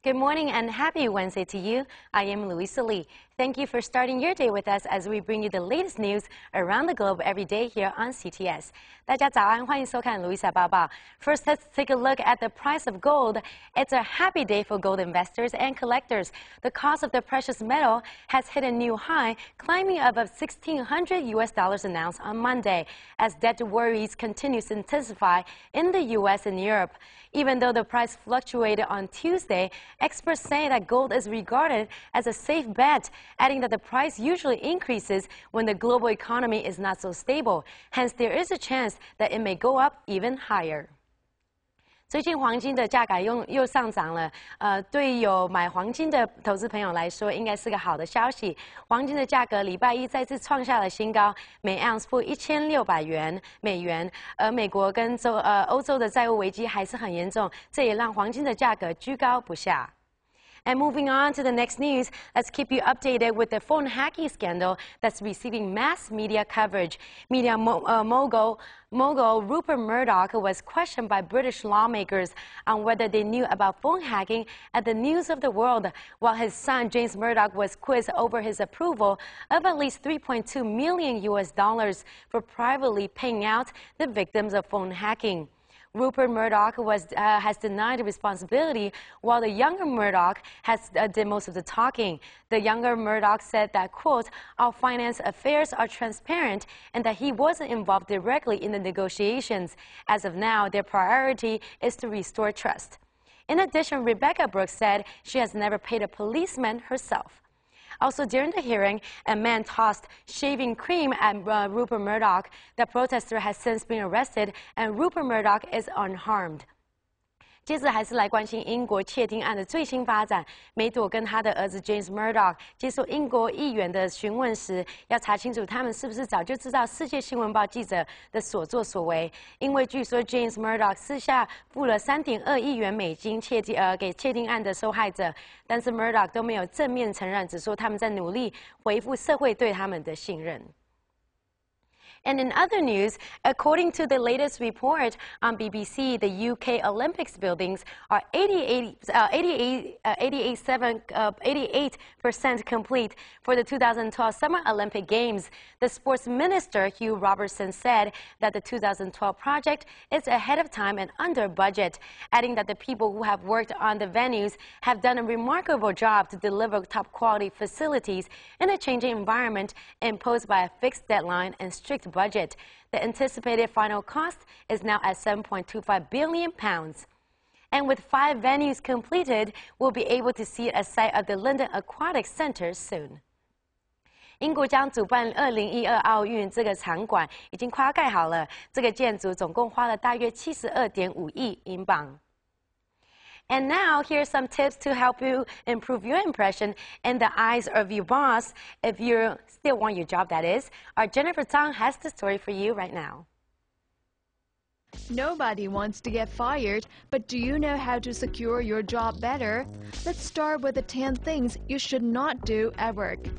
Good morning and happy Wednesday to you. I am Louisa Lee. Thank you for starting your day with us as we bring you the latest news around the globe every day here on CTS. 大家早安，欢迎收看 Louisa 报报。First, let's take a look at the price of gold. It's a happy day for gold investors and collectors. The cost of the precious metal has hit a new high, climbing above $1,600 an ounce on Monday, as debt worries continue to intensify in the U.S. and Europe. Even though the price fluctuated on Tuesday, experts say that gold is regarded as a safe bet, adding that the price usually increases when the global economy is not so stable. Hence, there is a chance that it may go up even higher. 最近黄金的价格又上涨了，对有买黄金的投资朋友来说，应该是个好的消息。黄金的价格礼拜一再次创下了新高，每盎司破$1,600美元。而美国跟欧洲的债务危机还是很严重，这也让黄金的价格居高不下。And moving on to the next news, let's keep you updated with the phone hacking scandal that's receiving mass media coverage. Media mogul Rupert Murdoch was questioned by British lawmakers on whether they knew about phone hacking at the News of the World, while his son James Murdoch was quizzed over his approval of at least $3.2 million for privately paying out the victims of phone hacking. Rupert Murdoch has denied responsibility, while the younger Murdoch did most of the talking. The younger Murdoch said that, quote, "Our finance affairs are transparent," and that he wasn't involved directly in the negotiations. As of now, their priority is to restore trust. In addition, Rebecca Brooks said she has never paid a policeman herself. Also, during the hearing, a man tossed shaving cream at Rupert Murdoch. The protester has since been arrested, and Rupert Murdoch is unharmed. 接着还是来关心英国窃听案的最新发展。梅朵跟他的儿子 James Murdoch 接受英国议员的询问时，要查清楚他们是不是早就知道世界新闻报记者的所作所为。因为据说 James Murdoch 私下付了3.2亿元美金给窃听案的受害者，但是 Murdoch 都没有正面承认，只说他们在努力恢复社会对他们的信任。And in other news, according to the latest report on BBC, the UK Olympics buildings are 88% complete for the 2012 Summer Olympic Games. The sports minister, Hugh Robertson, said that the 2012 project is ahead of time and under budget, adding that the people who have worked on the venues have done a remarkable job to deliver top-quality facilities in a changing environment imposed by a fixed deadline and strict budget. The anticipated final cost is now at £7.25 billion. And with 5 venues completed, we'll be able to see a site of the London Aquatic Centre soon. 英国将主办2012奥运，这个场馆已经快要盖好了。这个建筑总共花了大约72.5亿英镑。And now, here's some tips to help you improve your impression in the eyes of your boss, if you still want your job, that is. Our Jennifer Tong has the story for you right now. Nobody wants to get fired, but do you know how to secure your job better? Let's start with the 10 things you should not do at work.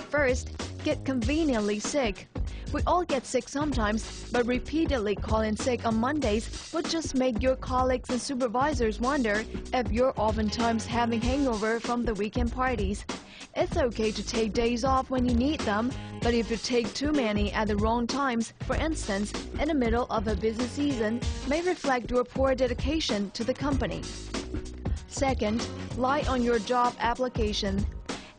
First, get conveniently sick. We all get sick sometimes, but repeatedly calling sick on Mondays will just make your colleagues and supervisors wonder if you're oftentimes having hangover from the weekend parties. It's okay to take days off when you need them, but if you take too many at the wrong times, for instance, in the middle of a busy season, may reflect your poor dedication to the company. Second, lie on your job application.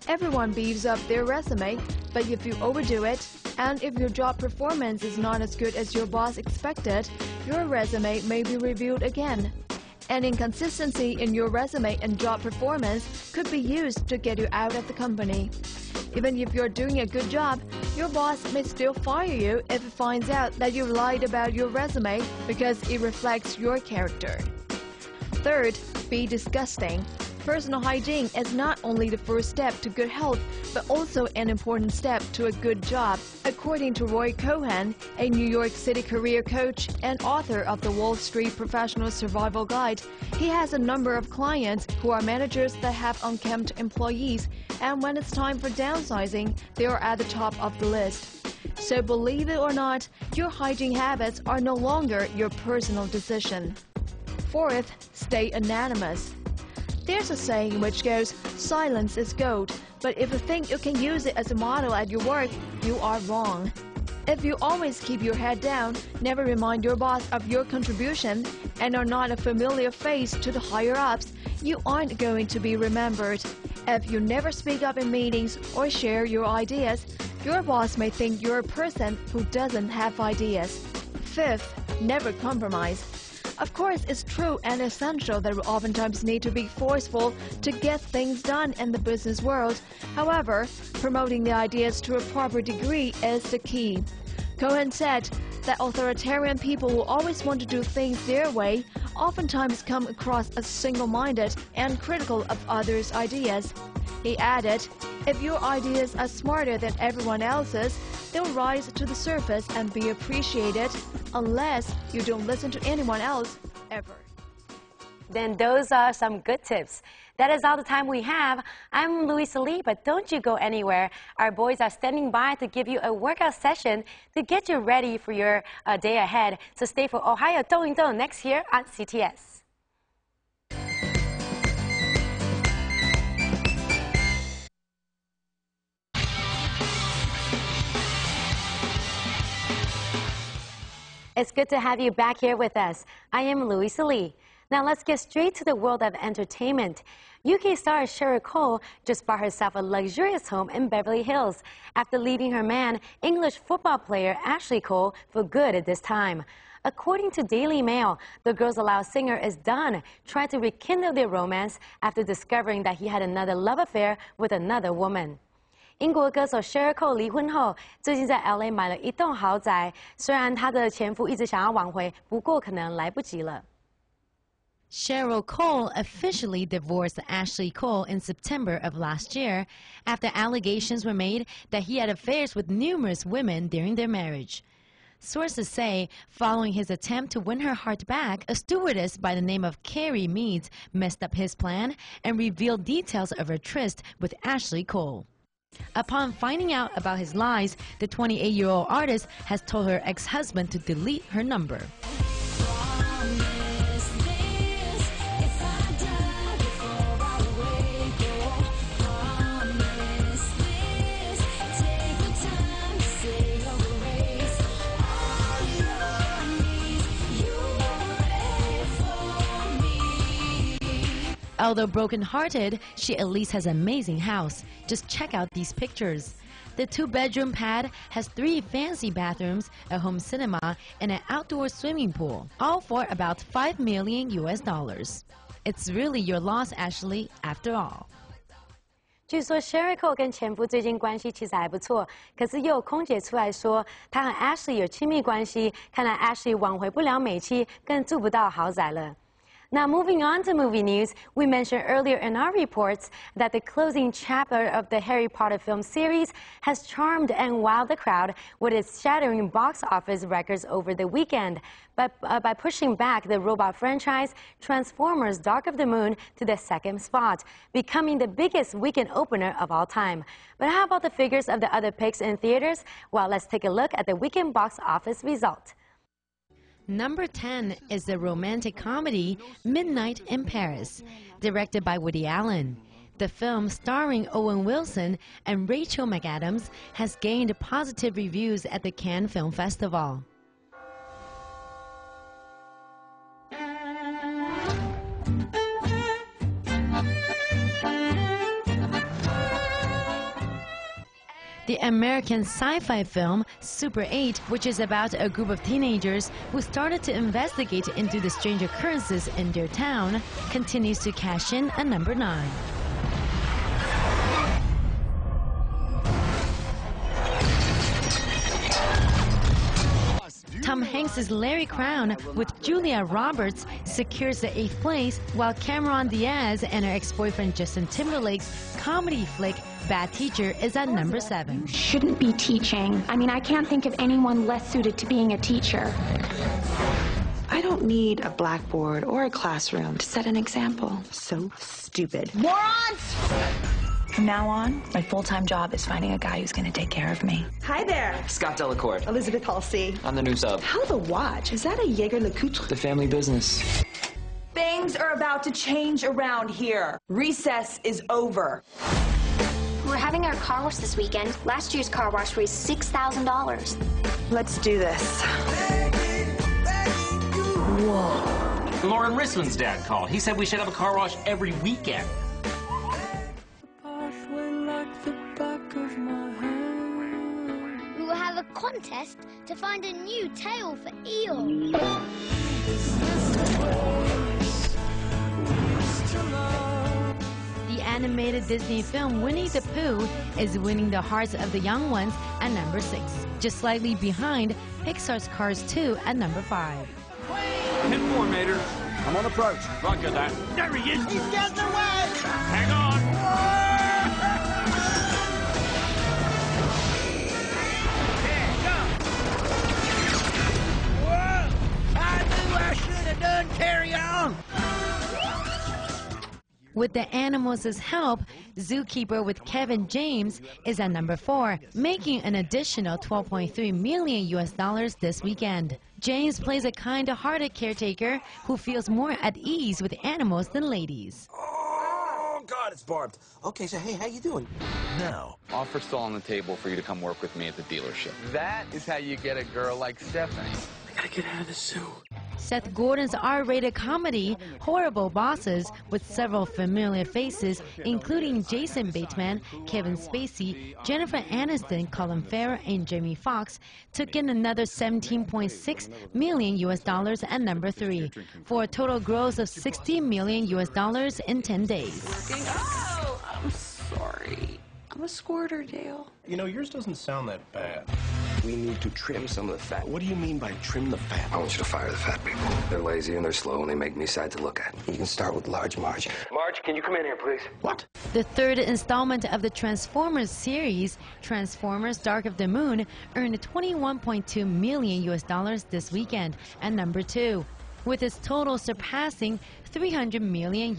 Everyone beefs up their resume, but if you overdo it, and if your job performance is not as good as your boss expected, your resume may be reviewed again. An inconsistency in your resume and job performance could be used to get you out of the company. Even if you're doing a good job, your boss may still fire you if it finds out that you lied about your resume because it reflects your character. Third, be disgusting. Personal hygiene is not only the first step to good health, but also an important step to a good job. According to Roy Cohen, a New York City career coach and author of the Wall Street Professional Survival Guide, he has a number of clients who are managers that have unkempt employees, and when it's time for downsizing, they are at the top of the list. So believe it or not, your hygiene habits are no longer your personal decision. Fourth, stay anonymous. There's a saying which goes, silence is gold, but if you think you can use it as a model at your work, you are wrong. If you always keep your head down, never remind your boss of your contribution, and are not a familiar face to the higher-ups, you aren't going to be remembered. If you never speak up in meetings or share your ideas, your boss may think you're a person who doesn't have ideas. Fifth, never compromise. Of course, it's true and essential that we oftentimes need to be forceful to get things done in the business world. However, promoting the ideas to a proper degree is the key. Cohen said that authoritarian people who always want to do things their way oftentimes come across as single-minded and critical of others' ideas. He added, if your ideas are smarter than everyone else's, they'll rise to the surface and be appreciated, unless you don't listen to anyone else, ever. Then those are some good tips. That is all the time we have. I'm Louisa Lee, but don't you go anywhere. Our boys are standing by to give you a workout session to get you ready for your day ahead. So stay for Ohio 动一动 next here on CTS. It's good to have you back here with us. I am Louisa Lee. Now let's get straight to the world of entertainment. UK star Cheryl Cole just bought herself a luxurious home in Beverly Hills after leaving her man, English football player Ashley Cole, for good at this time. According to Daily Mail, the Girls Aloud singer is done trying to rekindle their romance after discovering that he had another love affair with another woman. 英国歌手 Cheryl Cole 离婚后，最近在 LA 买了一栋豪宅。虽然她的前夫一直想要挽回，不过可能来不及了。Cheryl Cole officially divorced Ashley Cole in September of last year after allegations were made that he had affairs with numerous women during their marriage. Sources say, following his attempt to win her heart back, a stewardess by the name of Carrie Meads messed up his plan and revealed details of her tryst with Ashley Cole. Upon finding out about his lies, the 28-year-old artist has told her ex-husband to delete her number. Although broken-hearted, she at least has an amazing house. Just check out these pictures. The two-bedroom pad has 3 fancy bathrooms, a home cinema, and an outdoor swimming pool, all for about $5 million US. It's really your loss, Ashley, after all. 据说 Cheryl Cole 跟前夫最近关系其实还不错，可是又有空姐出来说她和 Ashley 有亲密关系，看来 Ashley 挽回不了美妻，更住不到豪宅了。 Now, moving on to movie news, we mentioned earlier in our reports that the closing chapter of the Harry Potter film series has charmed and wowed the crowd with its shattering box office records over the weekend. By pushing back the robot franchise, Transformers: Dark of the Moon to the 2nd spot, becoming the biggest weekend opener of all time. But how about the figures of the other picks in theaters? Well, let's take a look at the weekend box office result. Number 10 is the romantic comedy Midnight in Paris, directed by Woody Allen. The film, starring Owen Wilson and Rachel McAdams, has gained positive reviews at the Cannes Film Festival. The American sci-fi film Super 8, which is about a group of teenagers who started to investigate into the strange occurrences in their town, continues to cash in at number 9. Tom Hanks' Larry Crown with Julia Roberts secures the 8th place, while Cameron Diaz and her ex-boyfriend Justin Timberlake's comedy flick Bad Teacher is at number 7. Shouldn't be teaching. I mean, I can't think of anyone less suited to being a teacher. I don't need a blackboard or a classroom to set an example. So stupid. Morons! From now on, my full-time job is finding a guy who's going to take care of me. Hi there. Scott Delacourt. Elizabeth Halsey. I'm the new sub. How the watch? Is that a Jaeger LeCoultre? The family business. Things are about to change around here. Recess is over. We're having our car wash this weekend. Last year's car wash raised $6,000. Let's do this. Whoa. Lauren Risman's dad called. He said we should have a car wash every weekend. We will have a contest to find a new tail for Eeyore. The animated Disney film Winnie the Pooh is winning the hearts of the young ones at number 6, just slightly behind Pixar's Cars 2 at number 5. 10 more, Mater. I'm on approach. Roger that. There he is. He's getting away. Hang on. Whoa! I knew I should have done. Carry on. With the animals' help, Zookeeper with Kevin James is at number 4, making an additional $12.3 million this weekend. James plays a kind-hearted caretaker who feels more at ease with animals than ladies. Oh, God, it's barbed. Okay, so hey, how you doing? No. Offer still on the table for you to come work with me at the dealership. That is how you get a girl like Stephanie. I gotta get out of the zoo. Seth Gordon's R-rated comedy, Horrible Bosses, with several familiar faces, including Jason Bateman, Kevin Spacey, Jennifer Aniston, Colin Farrell, and Jamie Foxx, took in another $17.6 million at number 3, for a total gross of $60 million in 10 days. Oh, I'm sorry. I'm a squirter, Dale. You know, yours doesn't sound that bad. We need to trim some of the fat. What do you mean by trim the fat? I want you to fire the fat people. They're lazy and they're slow and they make me sad to look at. You can start with large Marge. Marge, can you come in here, please? What? The third installment of the Transformers series, Transformers Dark of the Moon, earned $21.2 million this weekend at number 2, with its total surpassing $300 million.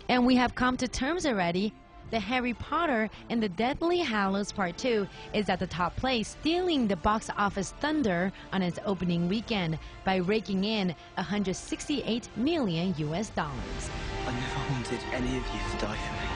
And we have come to terms already. The Harry Potter and the Deathly Hallows Part 2 is at the top place, stealing the box office thunder on its opening weekend by raking in $168 million. I never wanted any of you to die for me.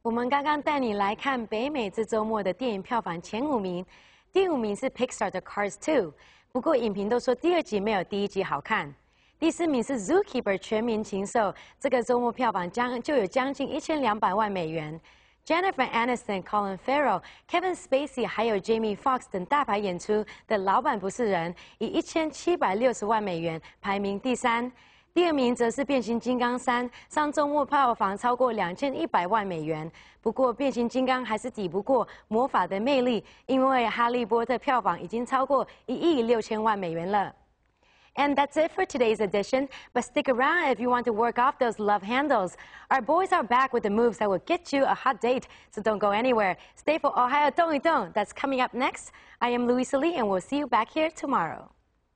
我们刚刚带你来看北美这周末的电影票房前5名，第5名是 Pixar 的 Cars 2，不过影评都说第2集没有第1集好看。第4名是 Zookeeper 全民禽兽，这个周末票房就有将近1200万美元。Jennifer Aniston、Colin Farrell、Kevin Spacey 还有 Jamie Foxx 等大牌演出的《老板不是人》以1760万美元排名第3。第2名则是《变形金刚3》，上周末票房超过2100万美元。不过，变形金刚还是抵不过魔法的魅力，因为《哈利波特》票房已经超过1亿6000万美元了。And that's it for today's edition, but stick around if you want to work off those love handles. Our boys are back with the moves that will get you a hot date, so don't go anywhere. Stay for Ohio 动一动. That's coming up next. I am Louisa Lee, and we'll see you back here tomorrow.